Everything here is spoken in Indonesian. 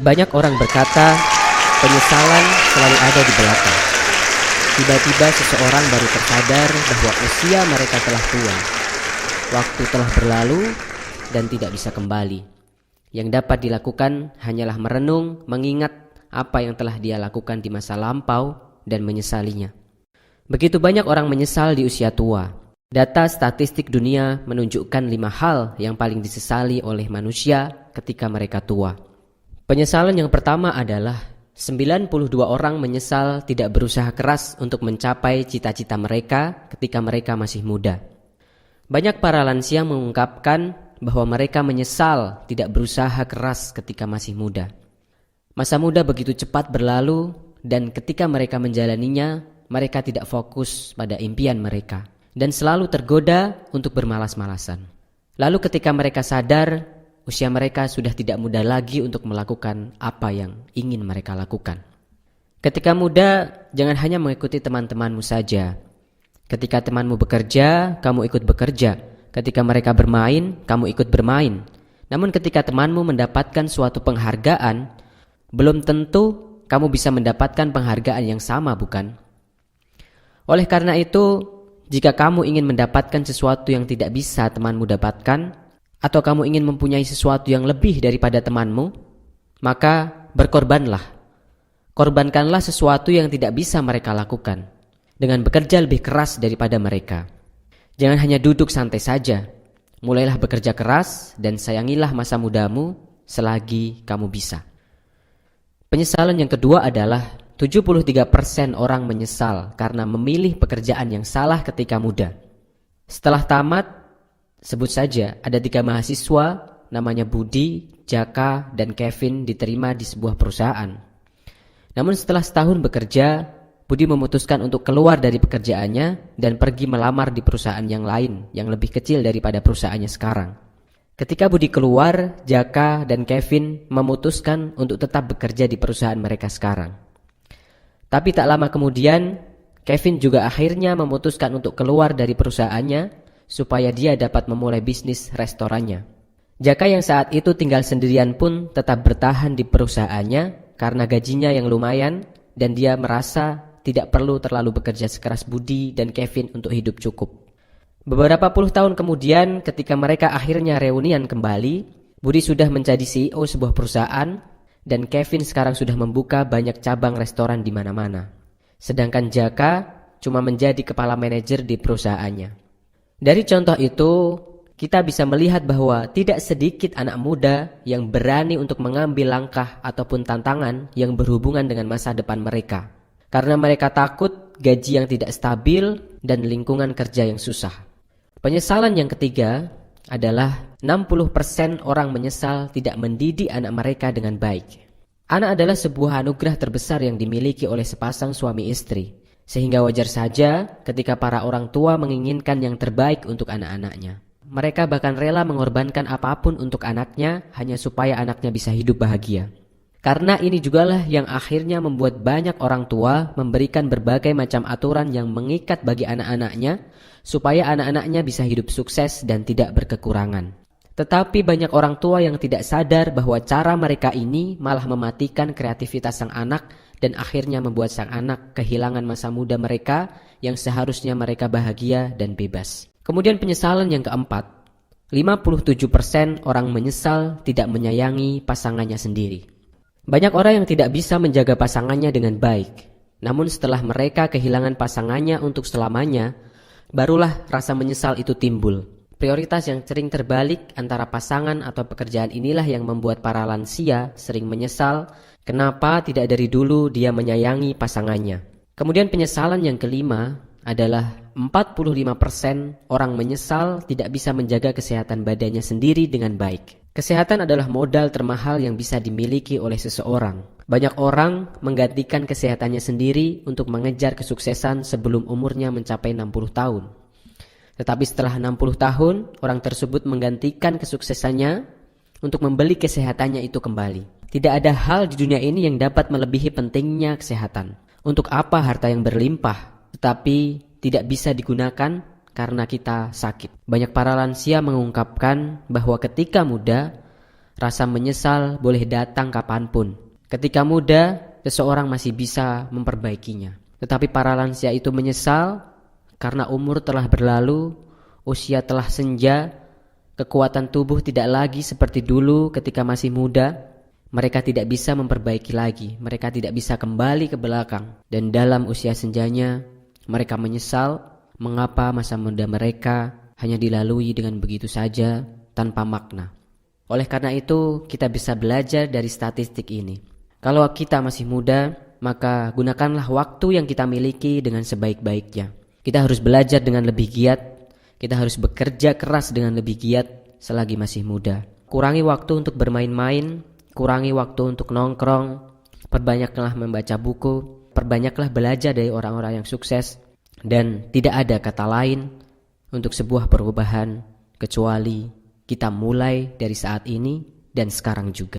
Banyak orang berkata, penyesalan selalu ada di belakang. Tiba-tiba seseorang baru tersadar bahwa usia mereka telah tua. Waktu telah berlalu dan tidak bisa kembali. Yang dapat dilakukan hanyalah merenung, mengingat apa yang telah dia lakukan di masa lampau dan menyesalinya. Begitu banyak orang menyesal di usia tua. Data statistik dunia menunjukkan 5 hal yang paling disesali oleh manusia ketika mereka tua. Penyesalan yang pertama adalah 92 orang menyesal tidak berusaha keras untuk mencapai cita-cita mereka ketika mereka masih muda. Banyak para lansia mengungkapkan bahwa mereka menyesal tidak berusaha keras ketika masih muda. Masa muda begitu cepat berlalu dan ketika mereka menjalaninya, mereka tidak fokus pada impian mereka dan selalu tergoda untuk bermalas-malasan. Lalu ketika mereka sadar, usia mereka sudah tidak muda lagi untuk melakukan apa yang ingin mereka lakukan. Ketika muda, jangan hanya mengikuti teman-temanmu saja. Ketika temanmu bekerja, kamu ikut bekerja. Ketika mereka bermain, kamu ikut bermain. Namun ketika temanmu mendapatkan suatu penghargaan, belum tentu kamu bisa mendapatkan penghargaan yang sama, bukan? Oleh karena itu, jika kamu ingin mendapatkan sesuatu yang tidak bisa temanmu dapatkan, atau kamu ingin mempunyai sesuatu yang lebih daripada temanmu, maka berkorbanlah. Korbankanlah sesuatu yang tidak bisa mereka lakukan dengan bekerja lebih keras daripada mereka. Jangan hanya duduk santai saja. Mulailah bekerja keras dan sayangilah masa mudamu selagi kamu bisa. Penyesalan yang kedua adalah 73% orang menyesal karena memilih pekerjaan yang salah ketika muda. Setelah tamat, sebut saja ada 3 mahasiswa namanya Budi, Jaka, dan Kevin diterima di sebuah perusahaan. Namun setelah setahun bekerja, Budi memutuskan untuk keluar dari pekerjaannya dan pergi melamar di perusahaan yang lain yang lebih kecil daripada perusahaannya sekarang. Ketika Budi keluar, Jaka dan Kevin memutuskan untuk tetap bekerja di perusahaan mereka sekarang. Tapi tak lama kemudian, Kevin juga akhirnya memutuskan untuk keluar dari perusahaannya supaya dia dapat memulai bisnis restorannya. Jaka yang saat itu tinggal sendirian pun tetap bertahan di perusahaannya karena gajinya yang lumayan dan dia merasa tidak perlu terlalu bekerja sekeras Budi dan Kevin untuk hidup cukup. Beberapa puluh tahun kemudian ketika mereka akhirnya reunian kembali, Budi sudah menjadi CEO sebuah perusahaan dan Kevin sekarang sudah membuka banyak cabang restoran di mana-mana. Sedangkan Jaka cuma menjadi kepala manajer di perusahaannya. Dari contoh itu, kita bisa melihat bahwa tidak sedikit anak muda yang berani untuk mengambil langkah ataupun tantangan yang berhubungan dengan masa depan mereka. Karena mereka takut gaji yang tidak stabil dan lingkungan kerja yang susah. Penyesalan yang ketiga adalah 60% orang menyesal tidak mendidik anak mereka dengan baik. Anak adalah sebuah anugerah terbesar yang dimiliki oleh sepasang suami istri. Sehingga wajar saja ketika para orang tua menginginkan yang terbaik untuk anak-anaknya. Mereka bahkan rela mengorbankan apapun untuk anaknya hanya supaya anaknya bisa hidup bahagia. Karena ini jugalah yang akhirnya membuat banyak orang tua memberikan berbagai macam aturan yang mengikat bagi anak-anaknya supaya anak-anaknya bisa hidup sukses dan tidak berkekurangan. Tetapi banyak orang tua yang tidak sadar bahwa cara mereka ini malah mematikan kreativitas sang anak dan akhirnya membuat sang anak kehilangan masa muda mereka yang seharusnya mereka bahagia dan bebas. Kemudian penyesalan yang keempat, 57% orang menyesal tidak menyayangi pasangannya sendiri. Banyak orang yang tidak bisa menjaga pasangannya dengan baik. Namun setelah mereka kehilangan pasangannya untuk selamanya, barulah rasa menyesal itu timbul. Prioritas yang sering terbalik antara pasangan atau pekerjaan inilah yang membuat para lansia sering menyesal kenapa tidak dari dulu dia menyayangi pasangannya. Kemudian penyesalan yang kelima adalah 45% orang menyesal tidak bisa menjaga kesehatan badannya sendiri dengan baik. Kesehatan adalah modal termahal yang bisa dimiliki oleh seseorang. Banyak orang menggantikan kesehatannya sendiri untuk mengejar kesuksesan sebelum umurnya mencapai 60 tahun. Tetapi setelah 60 tahun, orang tersebut menggantikan kesuksesannya untuk membeli kesehatannya itu kembali. Tidak ada hal di dunia ini yang dapat melebihi pentingnya kesehatan. Untuk apa harta yang berlimpah, tetapi tidak bisa digunakan karena kita sakit? Banyak para lansia mengungkapkan bahwa ketika muda, Rasa menyesal boleh datang kapanpun. Ketika muda, seseorang masih bisa memperbaikinya. Tetapi para lansia itu menyesal karena umur telah berlalu, usia telah senja, kekuatan tubuh tidak lagi seperti dulu ketika masih muda. Mereka tidak bisa memperbaiki lagi, mereka tidak bisa kembali ke belakang. Dan dalam usia senjanya, mereka menyesal mengapa masa muda mereka hanya dilalui dengan begitu saja tanpa makna. Oleh karena itu, kita bisa belajar dari statistik ini. Kalau kita masih muda, maka gunakanlah waktu yang kita miliki dengan sebaik-baiknya. Kita harus belajar dengan lebih giat, kita harus bekerja keras dengan lebih giat selagi masih muda. Kurangi waktu untuk bermain-main, kurangi waktu untuk nongkrong, perbanyaklah membaca buku, perbanyaklah belajar dari orang-orang yang sukses, dan tidak ada kata lain untuk sebuah perubahan kecuali kita mulai dari saat ini dan sekarang juga.